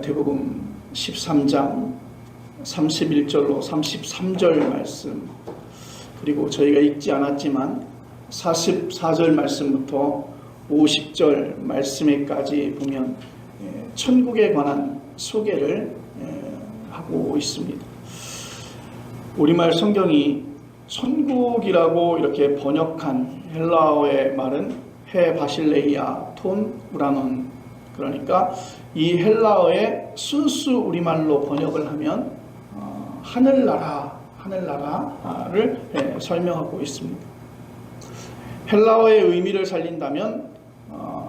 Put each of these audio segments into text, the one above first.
마태복음 13장 31절로 33절 말씀, 그리고 저희가 읽지 않았지만 44절 말씀부터 50절 말씀에까지 보면 천국에 관한 소개를 하고 있습니다. 우리말 성경이 천국이라고 이렇게 번역한 헬라어의 말은 헤 바실레이아 톤 우라논, 그러니까 이 헬라어의 순수 우리말로 번역을 하면 하늘나라를 설명하고 있습니다. 헬라어의 의미를 살린다면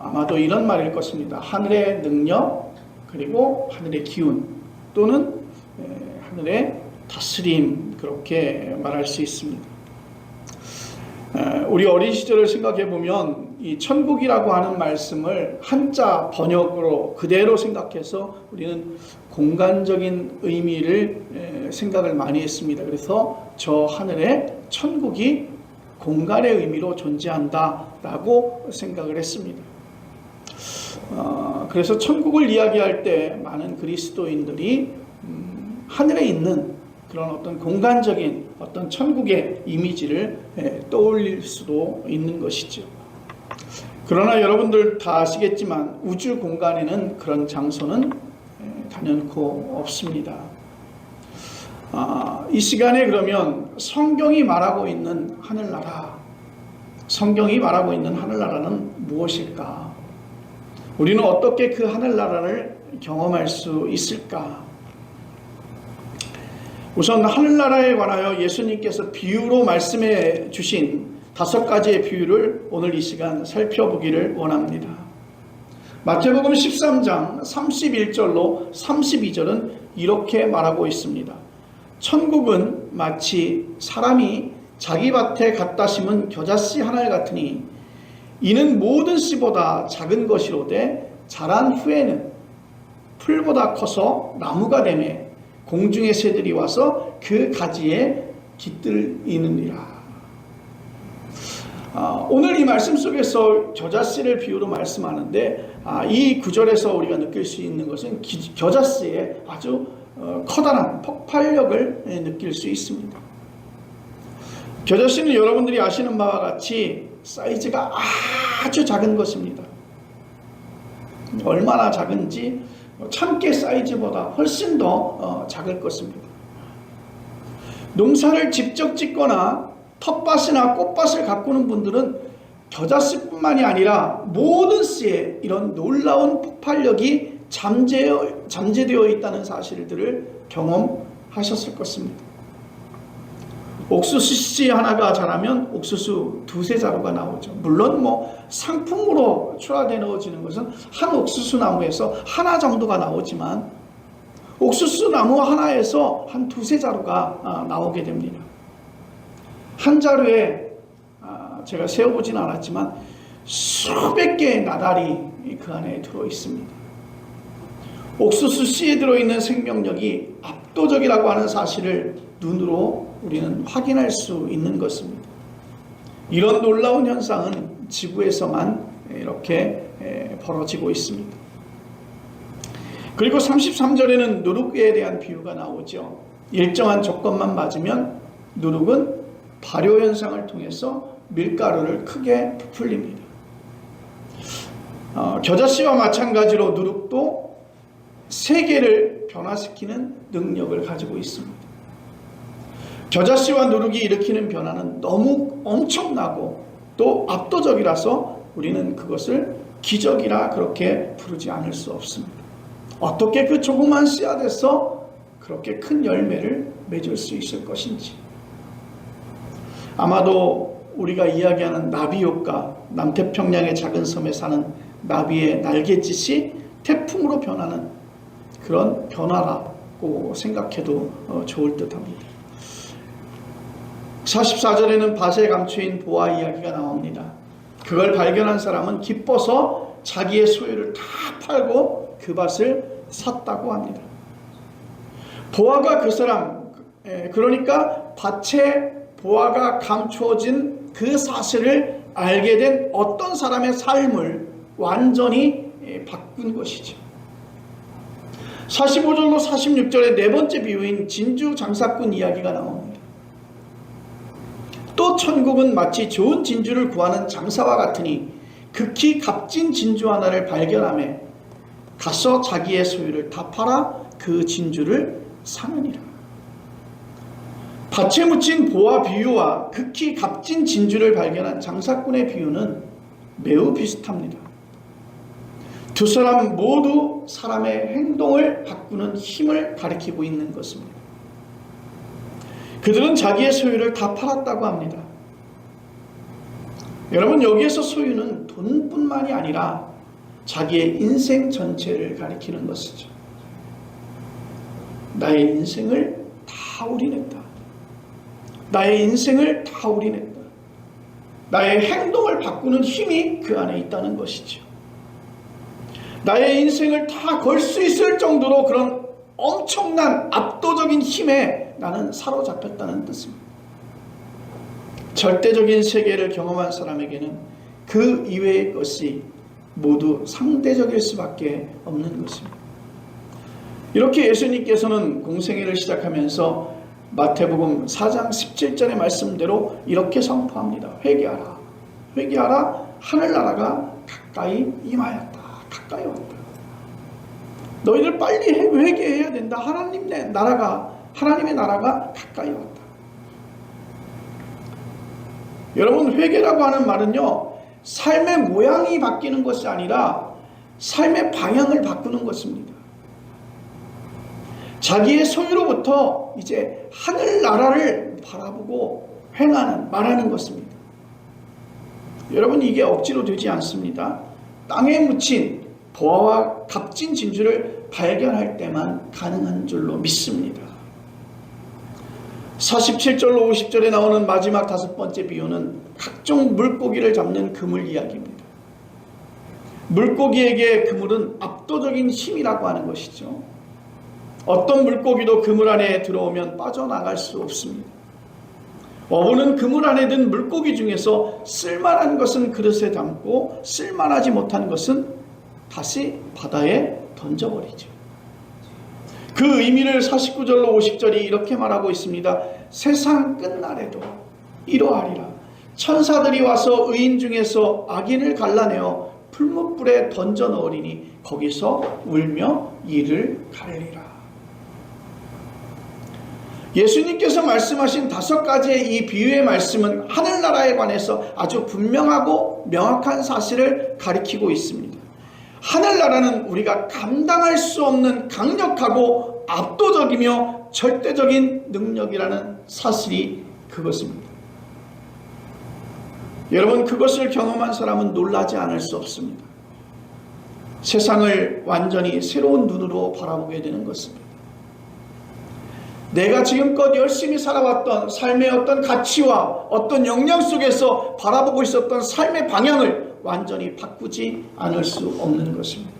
아마도 이런 말일 것입니다. 하늘의 능력, 그리고 하늘의 기운, 또는 하늘의 다스림, 그렇게 말할 수 있습니다. 우리 어린 시절을 생각해 보면 이 천국이라고 하는 말씀을 한자 번역으로 그대로 생각해서 우리는 공간적인 의미를 생각을 많이 했습니다. 그래서 저 하늘에 천국이 공간의 의미로 존재한다라고 생각을 했습니다. 그래서 천국을 이야기할 때 많은 그리스도인들이 하늘에 있는 그런 어떤 공간적인 어떤 천국의 이미지를 떠올릴 수도 있는 것이죠. 그러나 여러분들 다 아시겠지만 우주 공간에는 그런 장소는 단연코 없습니다. 이 시간에 그러면 성경이 말하고 있는 하늘나라, 성경이 말하고 있는 하늘나라는 무엇일까? 우리는 어떻게 그 하늘나라를 경험할 수 있을까? 우선 하늘나라에 관하여 예수님께서 비유로 말씀해 주신 5가지의 비유를 오늘 이 시간 살펴보기를 원합니다. 마태복음 13장 31절로 32절은 이렇게 말하고 있습니다. 천국은 마치 사람이 자기 밭에 갖다 심은 겨자씨 하나 같으니 이는 모든 씨보다 작은 것이로되 자란 후에는 풀보다 커서 나무가 되매 공중의 새들이 와서 그 가지에 깃들이느니라. 오늘 이 말씀 속에서 겨자씨를 비유로 말씀하는데 이 구절에서 우리가 느낄 수 있는 것은 겨자씨의 아주 커다란 폭발력을 느낄 수 있습니다. 겨자씨는 여러분들이 아시는 바와 같이 사이즈가 아주 작은 것입니다. 얼마나 작은지 참깨 사이즈보다 훨씬 더 작을 것입니다. 농사를 직접 짓거나 텃밭이나 꽃밭을 가꾸는 분들은 겨자씨뿐만이 아니라 모든 씨에 이런 놀라운 폭발력이 잠재되어 있다는 사실들을 경험하셨을 것입니다. 옥수수 씨 하나가 자라면 옥수수 2-3자루가 나오죠. 물론 상품으로 출하되어지는 것은 한 옥수수 나무에서 하나 정도가 나오지만 옥수수 나무 하나에서 한 2-3자루가 나오게 됩니다. 한 자루에 제가 세어보진 않았지만 수백 개의 나달이 그 안에 들어있습니다. 옥수수 씨에 들어있는 생명력이 압도적이라고 하는 사실을 눈으로 우리는 확인할 수 있는 것입니다. 이런 놀라운 현상은 지구에서만 이렇게 벌어지고 있습니다. 그리고 33절에는 누룩에 대한 비유가 나오죠. 일정한 조건만 맞으면 누룩은 발효 현상을 통해서 밀가루를 크게 부풀립니다. 겨자씨와 마찬가지로 누룩도 세계를 변화시키는 능력을 가지고 있습니다. 겨자씨와 누룩이 일으키는 변화는 너무 엄청나고 또 압도적이라서 우리는 그것을 기적이라 그렇게 부르지 않을 수 없습니다. 어떻게 그 조그만 씨앗에서 그렇게 큰 열매를 맺을 수 있을 것인지. 아마도 우리가 이야기하는 나비 효과, 남태평양의 작은 섬에 사는 나비의 날갯짓이 태풍으로 변하는 그런 변화라고 생각해도 좋을 듯합니다. 44절에는 밭에 감추인 보화 이야기가 나옵니다. 그걸 발견한 사람은 기뻐서 자기의 소유를 다 팔고 그 밭을 샀다고 합니다. 보화가 그 사람, 그러니까 밭에 보화가 감추어진 그 사실을 알게 된 어떤 사람의 삶을 완전히 바꾼 것이죠. 45절로 46절의 네 번째 비유인 진주 장사꾼 이야기가 나옵니다. 또 천국은 마치 좋은 진주를 구하는 장사와 같으니 극히 값진 진주 하나를 발견하며 가서 자기의 소유를 다 팔아 그 진주를 사느니라. 밭에 묻힌 보화 비유와 극히 값진 진주를 발견한 장사꾼의 비유는 매우 비슷합니다. 두 사람 모두 사람의 행동을 바꾸는 힘을 가리키고 있는 것입니다. 그들은 자기의 소유를 다 팔았다고 합니다. 여러분, 여기에서 소유는 돈뿐만이 아니라 자기의 인생 전체를 가리키는 것이죠. 나의 인생을 다 올인했다. 나의 인생을 다 올인했다. 나의 행동을 바꾸는 힘이 그 안에 있다는 것이죠. 나의 인생을 다 걸 수 있을 정도로 그런 엄청난 압도적인 힘에 나는 사로잡혔다는 뜻입니다. 절대적인 세계를 경험한 사람에게는 그 이외의 것이 모두 상대적일 수밖에 없는 것입니다. 이렇게 예수님께서는 공생애를 시작하면서 마태복음 4장 17절의 말씀대로 이렇게 선포합니다. 회개하라. 회개하라. 하늘나라가 가까이 임하였다. 가까이 왔다. 너희들 빨리 회개해야 된다. 하나님의 나라가 가까이 왔다. 여러분, 회개라고 하는 말은요, 삶의 모양이 바뀌는 것이 아니라 삶의 방향을 바꾸는 것입니다. 자기의 소유로부터 이제 하늘나라를 바라보고 말하는 것입니다. 여러분, 이게 억지로 되지 않습니다. 땅에 묻힌 보화와 값진 진주를 발견할 때만 가능한 줄로 믿습니다. 47절로 50절에 나오는 마지막 다섯 번째 비유는 각종 물고기를 잡는 그물 이야기입니다. 물고기에게 그물은 압도적인 힘이라고 하는 것이죠. 어떤 물고기도 그물 안에 들어오면 빠져나갈 수 없습니다. 어부는 그물 안에 든 물고기 중에서 쓸만한 것은 그릇에 담고 쓸만하지 못한 것은 다시 바다에 던져버리죠. 그 의미를 49절로 50절이 이렇게 말하고 있습니다. 세상 끝날에도 이러하리라. 천사들이 와서 의인 중에서 악인을 갈라내어 풀무불에 던져 넣으리니 거기서 울며 이를 갈리라. 예수님께서 말씀하신 다섯 가지의 이 비유의 말씀은 하늘나라에 관해서 아주 분명하고 명확한 사실을 가리키고 있습니다. 하늘나라는 우리가 감당할 수 없는 강력하고 압도적이며 절대적인 능력이라는 사실이 그것입니다. 여러분, 그것을 경험한 사람은 놀라지 않을 수 없습니다. 세상을 완전히 새로운 눈으로 바라보게 되는 것입니다. 내가 지금껏 열심히 살아왔던 삶의 어떤 가치와 어떤 역량 속에서 바라보고 있었던 삶의 방향을 완전히 바꾸지 않을 수 없는 것입니다.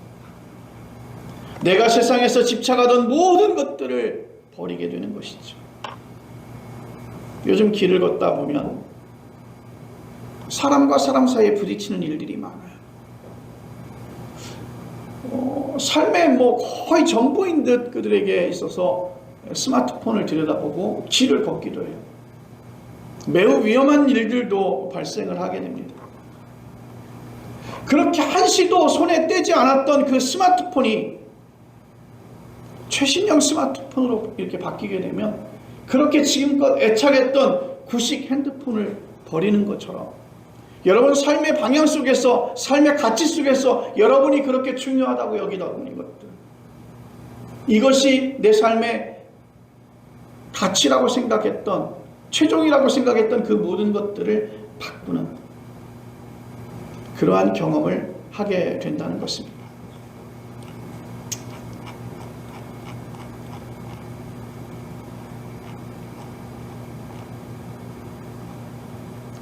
내가 세상에서 집착하던 모든 것들을 버리게 되는 것이죠. 요즘 길을 걷다 보면 사람과 사람 사이에 부딪히는 일들이 많아요. 삶의 거의 전부인 듯 그들에게 있어서 스마트폰을 들여다보고 길을 걷기도 해요. 매우 위험한 일들도 발생을 하게 됩니다. 그렇게 한시도 손에 떼지 않았던 그 스마트폰이 최신형 스마트폰으로 이렇게 바뀌게 되면 그렇게 지금껏 애착했던 구식 핸드폰을 버리는 것처럼 여러분 삶의 방향 속에서 삶의 가치 속에서 여러분이 그렇게 중요하다고 여기던 것들, 이것이 내 삶의 가치라고 생각했던, 최종이라고 생각했던 그 모든 것들을 바꾸는 그러한 경험을 하게 된다는 것입니다.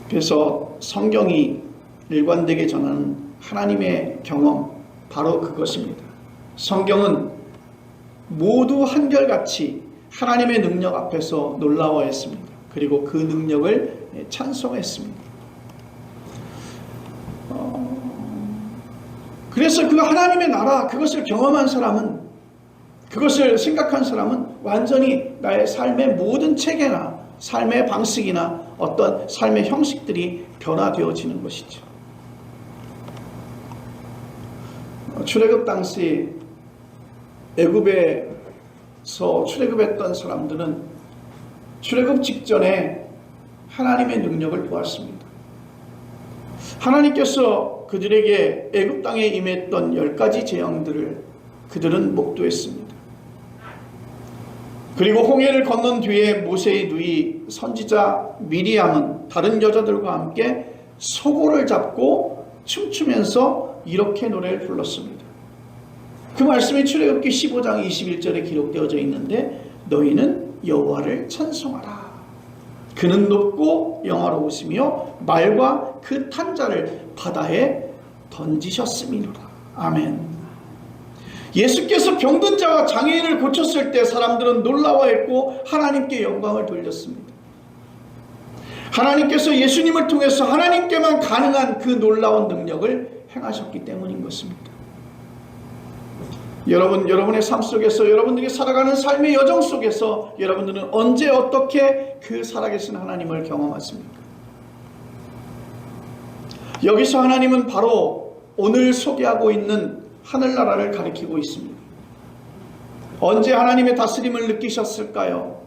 그래서 성경이 일관되게 전하는 하나님의 경험, 바로 그것입니다. 성경은 모두 한결같이 하나님의 능력 앞에서 놀라워했습니다. 그리고 그 능력을 찬송했습니다. 그래서 그 하나님의 나라, 그것을 경험한 사람은 그것을 생각한 사람은 완전히 나의 삶의 모든 체계나 삶의 방식이나 어떤 삶의 형식들이 변화되어지는 것이죠. 출애굽 당시 애굽에서 출애굽했던 사람들은 출애굽 직전에 하나님의 능력을 보았습니다. 하나님께서 그들에게 애굽 땅에 임했던 10가지 재앙들을 그들은 목도했습니다. 그리고 홍해를 건넌 뒤에 모세의 누이 선지자 미리암은 다른 여자들과 함께 소고를 잡고 춤추면서 이렇게 노래를 불렀습니다. 그 말씀이 출애굽기 15장 21절에 기록되어져 있는데 너희는 여호와를 찬송하라. 그는 높고 영화로우시며 말과 그 탄자를 바다에 던지셨음이로라. 아멘. 예수께서 병든 자와 장애인을 고쳤을 때 사람들은 놀라워했고 하나님께 영광을 돌렸습니다. 하나님께서 예수님을 통해서 하나님께만 가능한 그 놀라운 능력을 행하셨기 때문인 것입니다. 여러분의 삶 속에서, 여러분들이 살아가는 삶의 여정 속에서 여러분들은 언제 어떻게 그 살아계신 하나님을 경험하십니까? 여기서 하나님은 바로 오늘 소개하고 있는 하늘나라를 가리키고 있습니다. 언제 하나님의 다스림을 느끼셨을까요?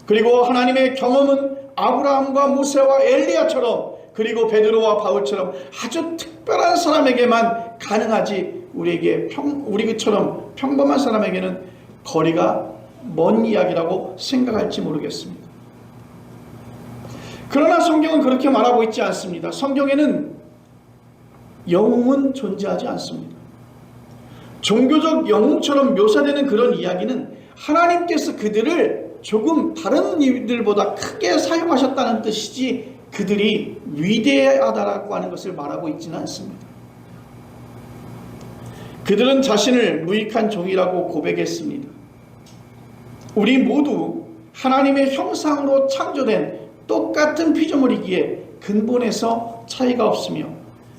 그리고 하나님의 경험은 아브라함과 모세와 엘리야처럼, 그리고 베드로와 바울처럼 아주 특별한 사람에게만 가능하지 우리처럼 평범한 사람에게는 거리가 먼 이야기라고 생각할지 모르겠습니다. 그러나 성경은 그렇게 말하고 있지 않습니다. 성경에는 영웅은 존재하지 않습니다. 종교적 영웅처럼 묘사되는 그런 이야기는 하나님께서 그들을 조금 다른 이들보다 크게 사용하셨다는 뜻이지 그들이 위대하다라고 하는 것을 말하고 있지는 않습니다. 그들은 자신을 무익한 종이라고 고백했습니다. 우리 모두 하나님의 형상으로 창조된 똑같은 피조물이기에 근본에서 차이가 없으며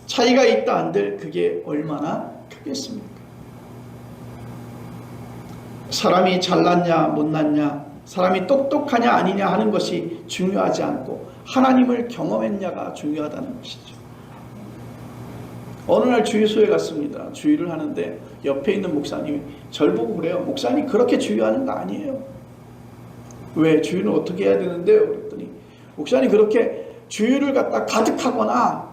차이가 있다 한들 그게 얼마나 크겠습니까? 사람이 잘났냐 못났냐, 사람이 똑똑하냐 아니냐 하는 것이 중요하지 않고 하나님을 경험했냐가 중요하다는 것이죠. 어느 날 주유소에 갔습니다. 주유를 하는데 옆에 있는 목사님이 절 보고 그래요. 목사님 그렇게 주유하는 거 아니에요. 왜? 주유는 어떻게 해야 되는데요? 그랬더니 목사님 그렇게 주유를 갖다 가득하거나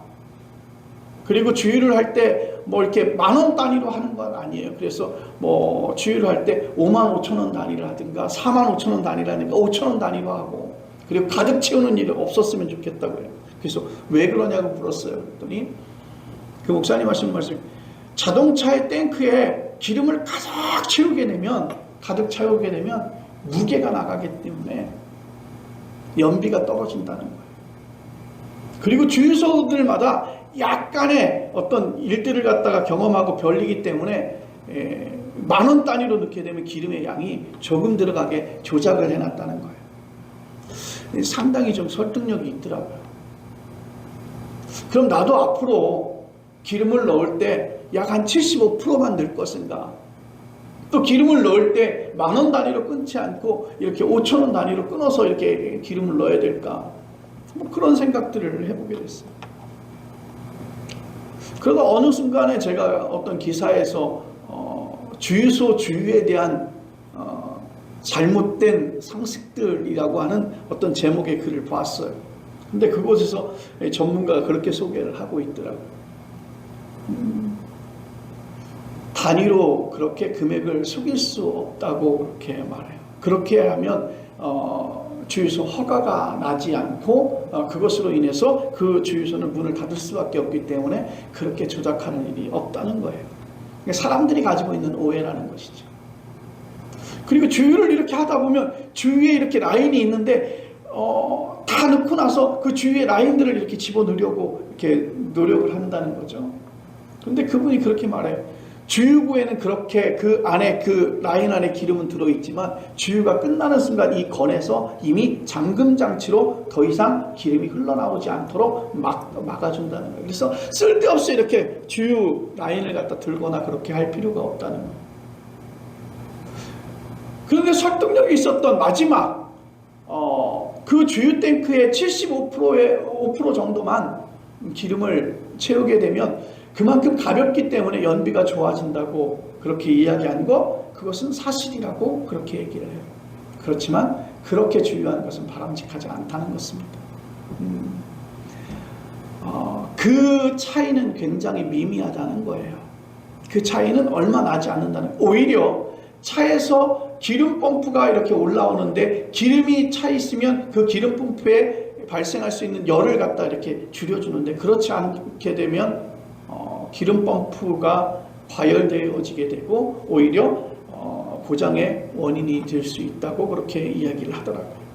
그리고 주유를 할 때 뭐 이렇게 만원 단위로 하는 건 아니에요. 그래서 뭐 주유를 할 때 5만 5천 원 단위를 하든가 4만 5천 원 단위를 하든가 5천 원 단위로 하고, 그리고 가득 채우는 일이 없었으면 좋겠다고 해요. 그래서 왜 그러냐고 물었어요. 그랬더니 그 목사님 하시는 말씀이 자동차의 탱크에 기름을 가득 채우게 되면 무게가 나가기 때문에 연비가 떨어진다는 거예요. 그리고 주유소들마다 약간의 어떤 일들을 갖다가 경험하고 별리기 때문에 만원 단위로 넣게 되면 기름의 양이 조금 들어가게 조작을 해놨다는 거예요. 상당히 좀 설득력이 있더라고요. 그럼 나도 앞으로 기름을 넣을 때 약 한 75%만 넣을 것인가? 또 기름을 넣을 때 만원 단위로 끊지 않고 이렇게 5천 원 단위로 끊어서 이렇게 기름을 넣어야 될까? 뭐 그런 생각들을 해보게 됐어요. 그러다 어느 순간에 제가 어떤 기사에서 주유소 주유에 대한 잘못된 상식들이라고 하는 어떤 제목의 글을 봤어요. 근데 그곳에서 전문가가 그렇게 소개를 하고 있더라고요. 단위로 그렇게 금액을 속일 수 없다고 그렇게 말해요. 그렇게 하면 주유소 허가가 나지 않고 그것으로 인해서 그 주유소는 문을 닫을 수밖에 없기 때문에 그렇게 조작하는 일이 없다는 거예요. 사람들이 가지고 있는 오해라는 것이죠. 그리고 주유를 이렇게 하다 보면 주위에 이렇게 라인이 있는데 다 넣고 나서 그 주위에 라인들을 이렇게 집어넣으려고 이렇게 노력을 한다는 거죠. 그런데 그분이 그렇게 말해요. 주유구에는 그렇게 그 안에 그 라인 안에 기름은 들어있지만 주유가 끝나는 순간 이 건에서 이미 잠금 장치로 더 이상 기름이 흘러나오지 않도록 막아준다는 거예요. 그래서 쓸데없이 이렇게 주유 라인을 갖다 들거나 그렇게 할 필요가 없다는 거예요. 그런데 설득력이 있었던 마지막 그 주유 탱크의 5% 정도만 기름을 채우게 되면 그만큼 가볍기 때문에 연비가 좋아진다고 그렇게 이야기한 거, 그것은 사실이라고 그렇게 얘기를 해요. 그렇지만 그렇게 주유하는 것은 바람직하지 않다는 것입니다. 그 차이는 굉장히 미미하다는 거예요. 그 차이는 얼마 나지 않는다는, 오히려 차에서 기름 펌프가 이렇게 올라오는데 기름이 차 있으면 그 기름 펌프에 발생할 수 있는 열을 갖다 이렇게 줄여주는데, 그렇지 않게 되면 기름 펌프가 과열되어지게 되고 오히려 고장의 원인이 될 수 있다고 그렇게 이야기를 하더라고요.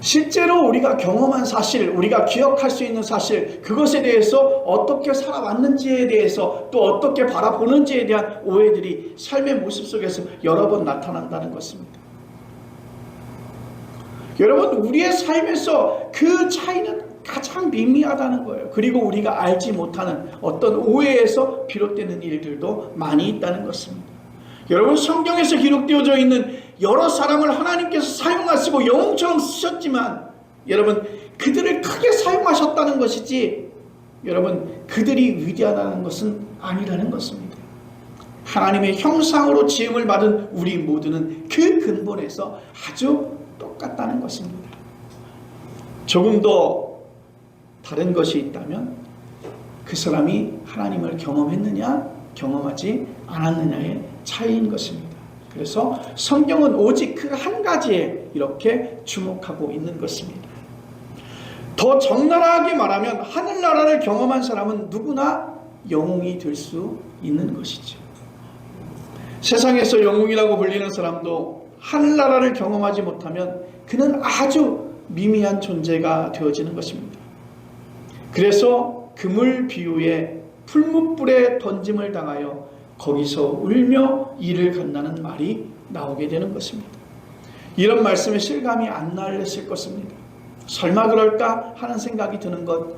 실제로 우리가 경험한 사실, 우리가 기억할 수 있는 사실, 그것에 대해서 어떻게 살아왔는지에 대해서 또 어떻게 바라보는지에 대한 오해들이 삶의 모습 속에서 여러 번 나타난다는 것입니다. 여러분, 우리의 삶에서 그 차이는 가장 미미하다는 거예요. 그리고 우리가 알지 못하는 어떤 오해에서 비롯되는 일들도 많이 있다는 것입니다. 여러분, 성경에서 기록되어져 있는 여러 사람을 하나님께서 사용하시고 영웅처럼 쓰셨지만, 여러분, 그들을 크게 사용하셨다는 것이지, 여러분, 그들이 위대하다는 것은 아니라는 것입니다. 하나님의 형상으로 지음을 받은 우리 모두는 그 근본에서 아주 똑같다는 것입니다. 조금 더 다른 것이 있다면 그 사람이 하나님을 경험했느냐 경험하지 않았느냐의 차이인 것입니다. 그래서 성경은 오직 그 한 가지에 이렇게 주목하고 있는 것입니다. 더 적나라하게 말하면 하늘나라를 경험한 사람은 누구나 영웅이 될 수 있는 것이죠. 세상에서 영웅이라고 불리는 사람도 하늘나라를 경험하지 못하면 그는 아주 미미한 존재가 되어지는 것입니다. 그래서 그물 비유에 풀무불에 던짐을 당하여 거기서 울며 이를 간다는 말이 나오게 되는 것입니다. 이런 말씀에 실감이 안 나셨을 것입니다. 설마 그럴까 하는 생각이 드는 것,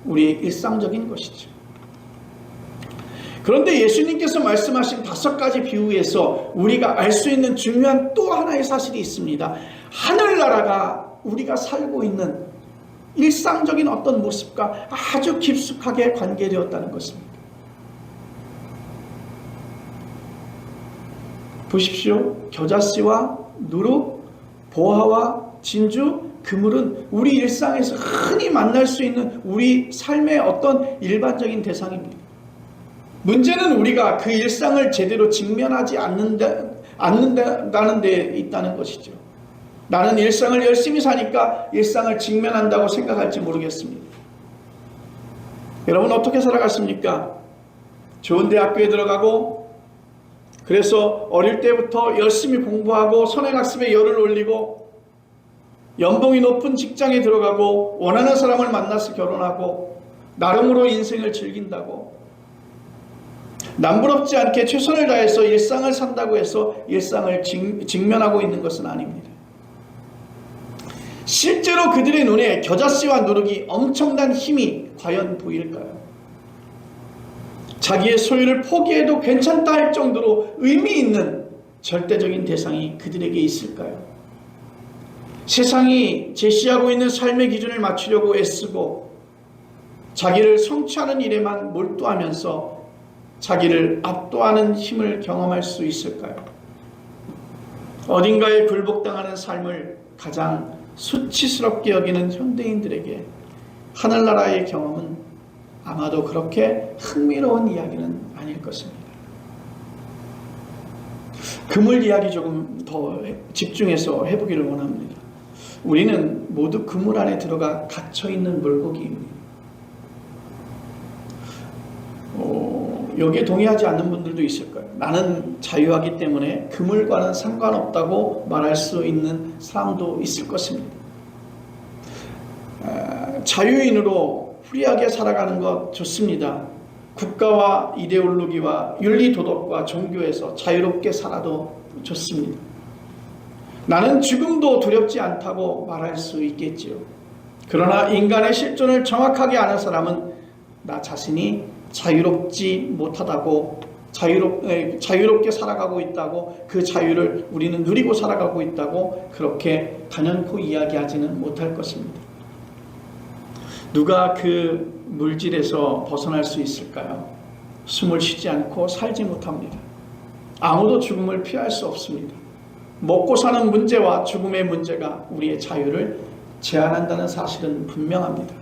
우리의 일상적인 것이죠. 그런데 예수님께서 말씀하신 5가지 비유에서 우리가 알 수 있는 중요한 또 하나의 사실이 있습니다. 하늘나라가 우리가 살고 있는 일상적인 어떤 모습과 아주 깊숙하게 관계되었다는 것입니다. 보십시오. 겨자씨와 누룩, 보화와 진주, 그물은 우리 일상에서 흔히 만날 수 있는 우리 삶의 어떤 일반적인 대상입니다. 문제는 우리가 그 일상을 제대로 직면하지 않는다는 데 있다는 것이죠. 나는 일상을 열심히 사니까 일상을 직면한다고 생각할지 모르겠습니다. 여러분, 어떻게 살아갔습니까? 좋은 대학교에 들어가고, 그래서 어릴 때부터 열심히 공부하고 선행학습에 열을 올리고, 연봉이 높은 직장에 들어가고, 원하는 사람을 만나서 결혼하고, 나름으로 인생을 즐긴다고, 남부럽지 않게 최선을 다해서 일상을 산다고 해서 일상을 직면하고 있는 것은 아닙니다. 실제로 그들의 눈에 겨자씨와 누룩이 엄청난 힘이 과연 보일까요? 자기의 소유를 포기해도 괜찮다 할 정도로 의미 있는 절대적인 대상이 그들에게 있을까요? 세상이 제시하고 있는 삶의 기준을 맞추려고 애쓰고 자기를 성취하는 일에만 몰두하면서 자기를 압도하는 힘을 경험할 수 있을까요? 어딘가에 굴복당하는 삶을 가장 수치스럽게 여기는 현대인들에게 하늘나라의 경험은 아마도 그렇게 흥미로운 이야기는 아닐 것입니다. 그물 이야기 조금 더 집중해서 해보기를 원합니다. 우리는 모두 그물 안에 들어가 갇혀있는 물고기입니다. 여기에 동의하지 않는 분들도 있을 거예요. 나는 자유하기 때문에 그물과는 상관없다고 말할 수 있는 사람도 있을 것입니다. 자유인으로 프리하게 살아가는 것 좋습니다. 국가와 이데올로기와 윤리 도덕과 종교에서 자유롭게 살아도 좋습니다. 나는 죽음도 두렵지 않다고 말할 수 있겠지요. 그러나 인간의 실존을 정확하게 아는 사람은 나 자신이 자유롭지 못하다고 자유롭게 살아가고 있다고, 그 자유를 우리는 누리고 살아가고 있다고 그렇게 단연코 이야기하지는 못할 것입니다. 누가 그 물질에서 벗어날 수 있을까요? 숨을 쉬지 않고 살지 못합니다. 아무도 죽음을 피할 수 없습니다. 먹고 사는 문제와 죽음의 문제가 우리의 자유를 제한한다는 사실은 분명합니다.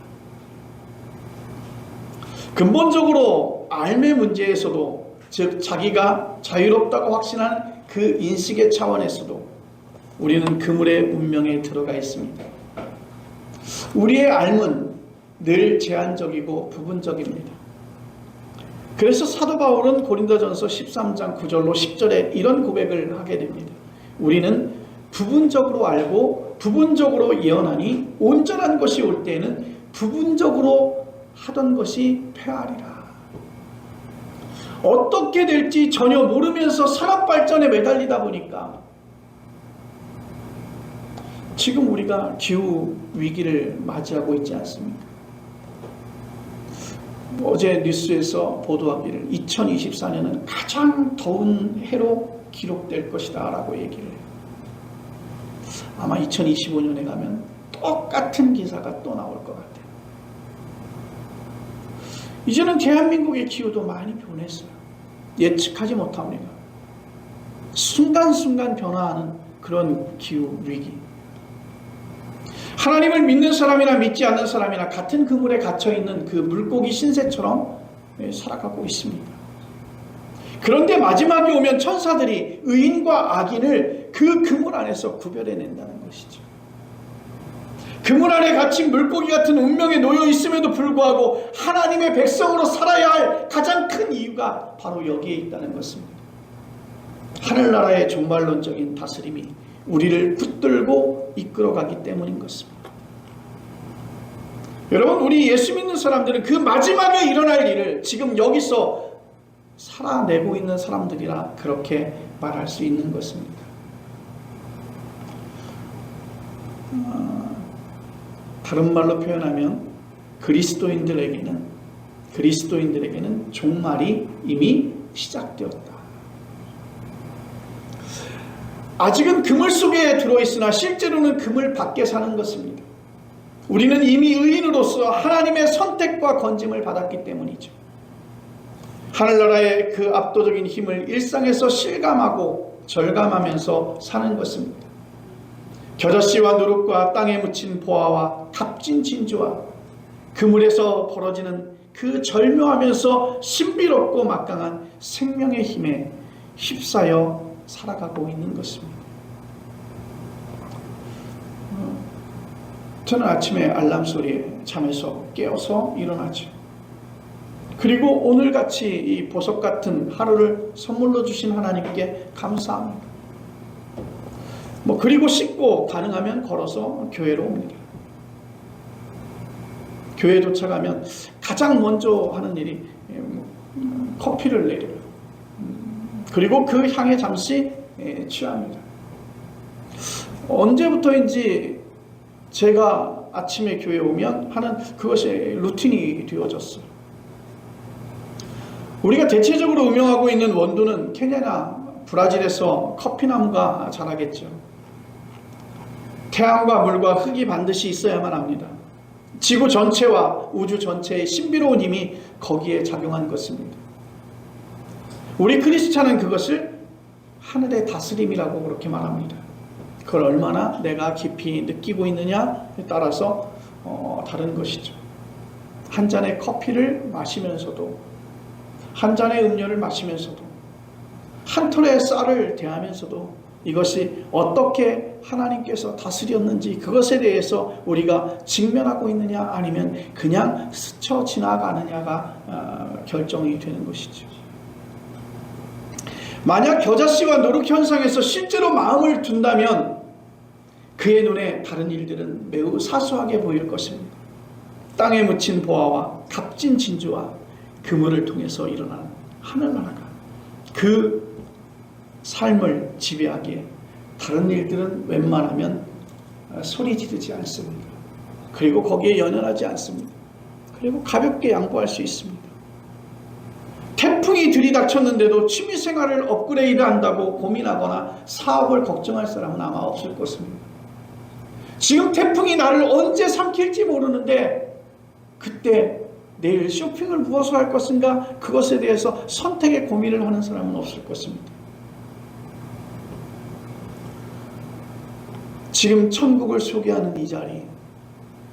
근본적으로 삶의 문제에서도, 즉 자기가 자유롭다고 확신하는 그 인식의 차원에서도 우리는 그물의 운명에 들어가 있습니다. 우리의 삶은 늘 제한적이고 부분적입니다. 그래서 사도 바울은 고린도전서 13장 9절로 10절에 이런 고백을 하게 됩니다. 우리는 부분적으로 알고 부분적으로 예언하니 온전한 것이 올 때에는 부분적으로 하던 것이 패하리라. 어떻게 될지 전혀 모르면서 산업 발전에 매달리다 보니까 지금 우리가 기후 위기를 맞이하고 있지 않습니까? 어제 뉴스에서 보도하기를 2024년은 가장 더운 해로 기록될 것이다 라고 얘기를 해요. 아마 2025년에 가면 똑같은 기사가 또 나올 것 같아요. 이제는 대한민국의 기후도 많이 변했어요. 예측하지 못합니다. 순간순간 변화하는 그런 기후 위기. 하나님을 믿는 사람이나 믿지 않는 사람이나 같은 그물에 갇혀있는 그 물고기 신세처럼 살아가고 있습니다. 그런데 마지막에 오면 천사들이 의인과 악인을 그 그물 안에서 구별해낸다는 것이죠. 그물 안에 갇힌 물고기 같은 운명에 놓여 있음에도 불구하고 하나님의 백성으로 살아야 할 가장 큰 이유가 바로 여기에 있다는 것입니다. 하늘나라의 종말론적인 다스림이 우리를 붙들고 이끌어가기 때문인 것입니다. 여러분, 우리 예수 믿는 사람들은 그 마지막에 일어날 일을 지금 여기서 살아내고 있는 사람들이라 그렇게 말할 수 있는 것입니다. 다른 말로 표현하면 그리스도인들에게는 종말이 이미 시작되었다. 아직은 그물 속에 들어있으나 실제로는 그물 밖에 사는 것입니다. 우리는 이미 의인으로서 하나님의 선택과 건짐을 받았기 때문이죠. 하늘나라의 그 압도적인 힘을 일상에서 실감하고 절감하면서 사는 것입니다. 겨자씨와 누룩과 땅에 묻힌 보화와 값진 진주와 그물에서 벌어지는 그 절묘하면서 신비롭고 막강한 생명의 힘에 휩싸여 살아가고 있는 것입니다. 저는 아침에 알람 소리에 잠에서 깨어서 일어나죠. 그리고 오늘같이 이 보석 같은 하루를 선물로 주신 하나님께 감사합니다. 그리고 씻고 가능하면 걸어서 교회로 옵니다. 교회에 도착하면 가장 먼저 하는 일이 커피를 내려요. 그리고 그 향에 잠시 취합니다. 언제부터인지 제가 아침에 교회에 오면 하는 그것이 루틴이 되어졌어요. 우리가 대체적으로 음용하고 있는 원두는 케냐나 브라질에서 커피나무가 자라겠죠. 태양과 물과 흙이 반드시 있어야만 합니다. 지구 전체와 우주 전체의 신비로운 힘이 거기에 작용한 것입니다. 우리 크리스찬은 그것을 하늘의 다스림이라고 그렇게 말합니다. 그걸 얼마나 내가 깊이 느끼고 있느냐에 따라서 다른 것이죠. 한 잔의 커피를 마시면서도, 한 잔의 음료를 마시면서도, 한 톨의 쌀을 대하면서도 이것이 어떻게 하나님께서 다스렸는지 그것에 대해서 우리가 직면하고 있느냐 아니면 그냥 스쳐 지나가느냐가 결정이 되는 것이죠. 만약 겨자씨와 누룩 현상에서 실제로 마음을 둔다면 그의 눈에 다른 일들은 매우 사소하게 보일 것입니다. 땅에 묻힌 보화와 값진 진주와 그물을 통해서 일어나는 하늘나라가 그 삶을 지배하기에 다른 일들은 웬만하면 소리 지르지 않습니다. 그리고 거기에 연연하지 않습니다. 그리고 가볍게 양보할 수 있습니다. 태풍이 태풍이 들이닥쳤는데도 취미생활을 업그레이드 한다고 고민하거나 사업을 걱정할 사람은 아마 없을 것입니다. 지금 태풍이 나를 언제 삼킬지 모르는데 그때 내일 쇼핑을 무엇을 할 것인가, 그것에 대해서 선택의 고민을 하는 사람은 없을 것입니다. 지금 천국을 소개하는 이 자리,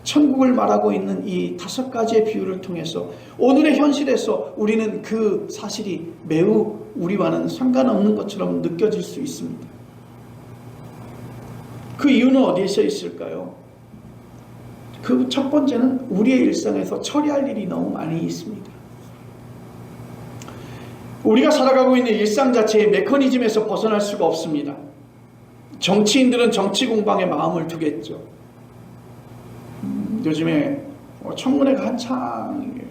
천국을 말하고 있는 이 5가지의 비유를 통해서 오늘의 현실에서 우리는 그 사실이 매우 우리와는 상관없는 것처럼 느껴질 수 있습니다. 그 이유는 어디에 있을까요? 그 첫 번째는 우리의 일상에서 처리할 일이 너무 많이 있습니다. 우리가 살아가고 있는 일상 자체의 메커니즘에서 벗어날 수가 없습니다. 정치인들은 정치 공방에 마음을 두겠죠. 요즘에 청문회가 한창이에요.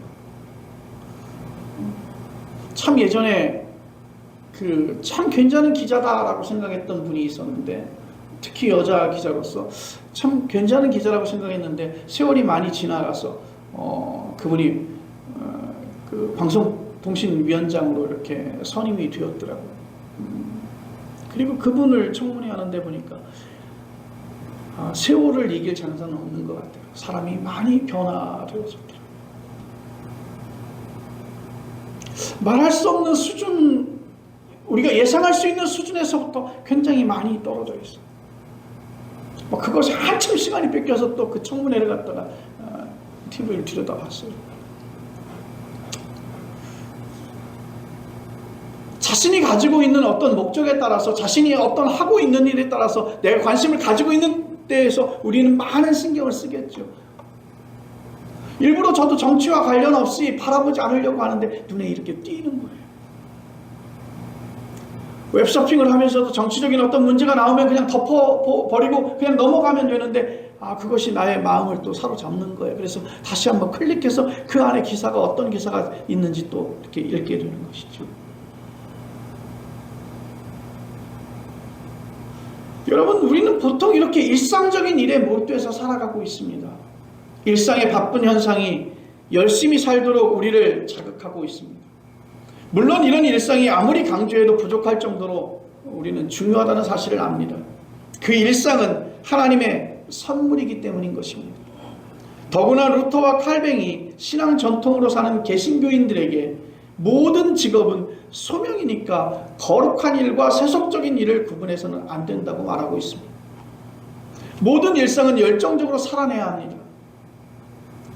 참 예전에 참 괜찮은 기자다라고 생각했던 분이 있었는데, 특히 여자 기자로서 참 괜찮은 기자라고 생각했는데 세월이 많이 지나가서 그분이 그 방송통신위원장으로 이렇게 선임이 되었더라고요. 그리고 그분을 청문회 하는데 보니까 세월을 이길 장사는 없는 것 같아요. 사람이 많이 변화되어졌더라고요. 말할 수 없는 수준, 우리가 예상할 수 있는 수준에서부터 굉장히 많이 떨어져 있어요. 그것이 한참 시간이 뺏겨서 또 그 청문회를 갖다가 TV를 들여다봤어요. 자신이 가지고 있는 어떤 목적에 따라서, 자신이 어떤 하고 있는 일에 따라서 내가 관심을 가지고 있는 데에서 우리는 많은 신경을 쓰겠죠. 일부러 저도 정치와 관련 없이 바라보지 않으려고 하는데 눈에 이렇게 띄는 거예요. 웹서핑을 하면서도 정치적인 어떤 문제가 나오면 그냥 덮어버리고 그냥 넘어가면 되는데 그것이 나의 마음을 또 사로잡는 거예요. 그래서 다시 한번 클릭해서 그 안에 기사가 어떤 기사가 있는지 또 이렇게 읽게 되는 것이죠. 여러분, 우리는 보통 이렇게 일상적인 일에 몰두해서 살아가고 있습니다. 일상의 바쁜 현상이 열심히 살도록 우리를 자극하고 있습니다. 물론 이런 일상이 아무리 강조해도 부족할 정도로 우리는 중요하다는 사실을 압니다. 그 일상은 하나님의 선물이기 때문인 것입니다. 더구나 루터와 칼뱅이 신앙 전통으로 사는 개신교인들에게 모든 직업은 소명이니까 거룩한 일과 세속적인 일을 구분해서는 안 된다고 말하고 있습니다. 모든 일상은 열정적으로 살아내야 합니다.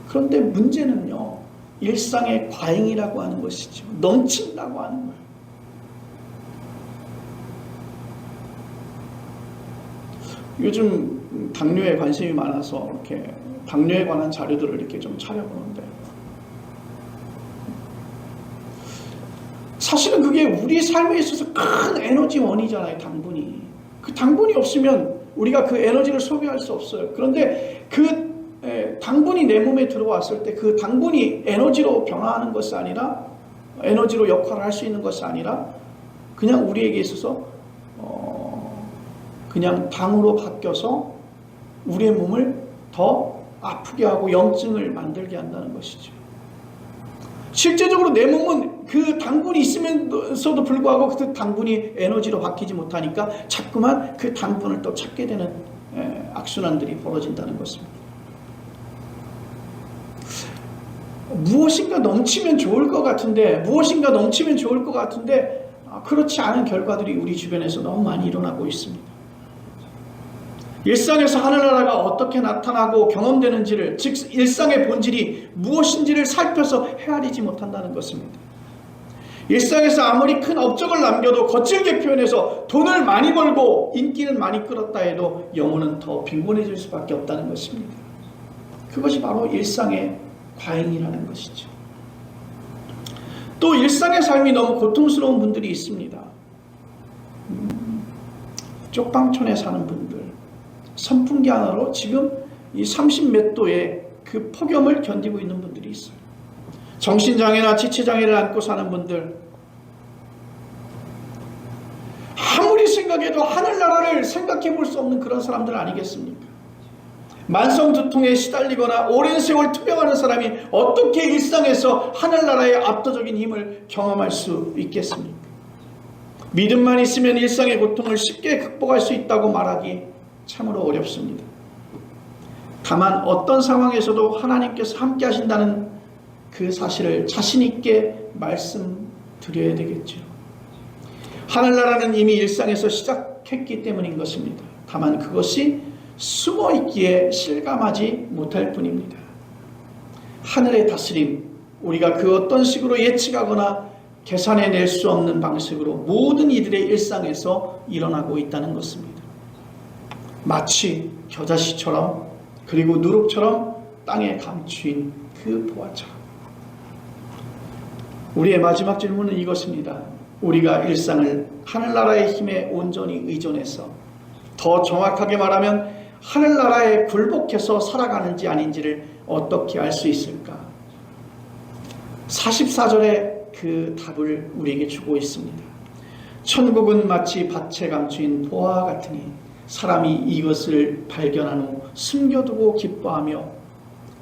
그런데 문제는요, 일상의 과잉이라고 하는 것이죠. 넘친다고 하는 거예요. 요즘 당뇨에 관심이 많아서 이렇게 당뇨에 관한 자료들을 이렇게 좀 찾아보는데, 사실은 그게 우리 삶에 있어서 큰 에너지원이잖아요. 당분이. 그 당분이 없으면 우리가 그 에너지를 소비할 수 없어요. 그런데 그 당분이 내 몸에 들어왔을 때 그 당분이 에너지로 변화하는 것이 아니라, 에너지로 역할을 할 수 있는 것이 아니라 그냥 우리에게 있어서 그냥 당으로 바뀌어서 우리의 몸을 더 아프게 하고 염증을 만들게 한다는 것이죠. 실제적으로 내 몸은 그 당분이 있으면서도 불구하고 그 당분이 에너지로 바뀌지 못하니까 자꾸만 그 당분을 또 찾게 되는 악순환들이 벌어진다는 것입니다. 무엇인가 넘치면 좋을 것 같은데, 그렇지 않은 결과들이 우리 주변에서 너무 많이 일어나고 있습니다. 일상에서 하늘나라가 어떻게 나타나고 경험되는지를, 즉 일상의 본질이 무엇인지를 살펴서 헤아리지 못한다는 것입니다. 일상에서 아무리 큰 업적을 남겨도 거칠게 표현해서 돈을 많이 벌고 인기는 많이 끌었다 해도 영혼은 더 빈곤해질 수밖에 없다는 것입니다. 그것이 바로 일상의 과잉이라는 것이죠. 또 일상의 삶이 너무 고통스러운 분들이 있습니다. 쪽방촌에 사는 분들, 선풍기 하나로 지금 이 30몇 도의 그 폭염을 견디고 있는 분들이 있어요. 정신장애나 지체장애를 안고 사는 분들, 아무리 생각해도 하늘나라를 생각해 볼 수 없는 그런 사람들 아니겠습니까? 만성두통에 시달리거나 오랜 세월 투병하는 사람이 어떻게 일상에서 하늘나라의 압도적인 힘을 경험할 수 있겠습니까? 믿음만 있으면 일상의 고통을 쉽게 극복할 수 있다고 말하기 참으로 어렵습니다. 다만 어떤 상황에서도 하나님께서 함께 하신다는 그 사실을 자신 있게 말씀드려야 되겠죠. 하늘나라는 이미 일상에서 시작했기 때문인 것입니다. 다만 그것이 숨어있기에 실감하지 못할 뿐입니다. 하늘의 다스림, 우리가 그 어떤 식으로 예측하거나 계산해낼 수 없는 방식으로 모든 이들의 일상에서 일어나고 있다는 것입니다. 마치 겨자씨처럼 그리고 누룩처럼 땅에 감추인 그 보화처럼. 우리의 마지막 질문은 이것입니다. 우리가 일상을 하늘나라의 힘에 온전히 의존해서, 더 정확하게 말하면 하늘나라에 굴복해서 살아가는지 아닌지를 어떻게 알 수 있을까? 44절에 그 답을 우리에게 주고 있습니다. 천국은 마치 밭에 감추인 보화 같으니 사람이 이것을 발견한 후 숨겨두고 기뻐하며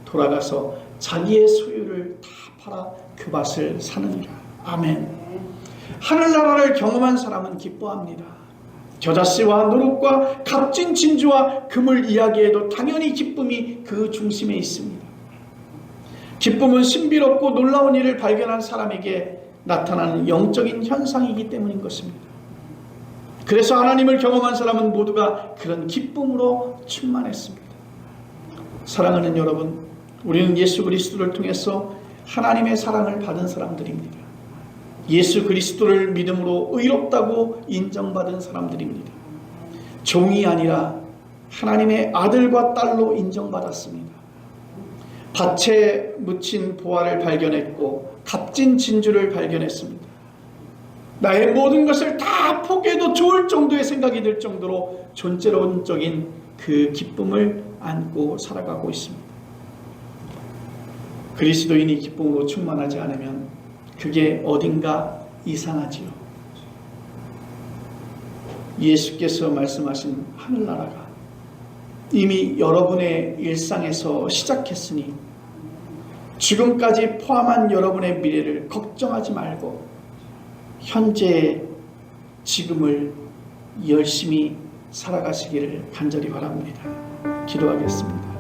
돌아가서 자기의 소유를 다 팔아 그 밭을 사느니라. 아멘. 하늘나라를 경험한 사람은 기뻐합니다. 겨자씨와 누룩과 값진 진주와 금을 이야기해도 당연히 기쁨이 그 중심에 있습니다. 기쁨은 신비롭고 놀라운 일을 발견한 사람에게 나타나는 영적인 현상이기 때문인 것입니다. 그래서 하나님을 경험한 사람은 모두가 그런 기쁨으로 충만했습니다. 사랑하는 여러분, 우리는 예수 그리스도를 통해서 하나님의 사랑을 받은 사람들입니다. 예수 그리스도를 믿음으로 의롭다고 인정받은 사람들입니다. 종이 아니라 하나님의 아들과 딸로 인정받았습니다. 밭에 묻힌 보화를 발견했고 값진 진주를 발견했습니다. 나의 모든 것을 다 포기해도 좋을 정도의 생각이 들 정도로 존재론적인 그 기쁨을 안고 살아가고 있습니다. 그리스도인이 기쁨으로 충만하지 않으면 그게 어딘가 이상하지요. 예수께서 말씀하신 하늘나라가 이미 여러분의 일상에서 시작했으니 지금까지 포함한 여러분의 미래를 걱정하지 말고 현재의 지금을 열심히 살아가시기를 간절히 바랍니다. 기도하겠습니다.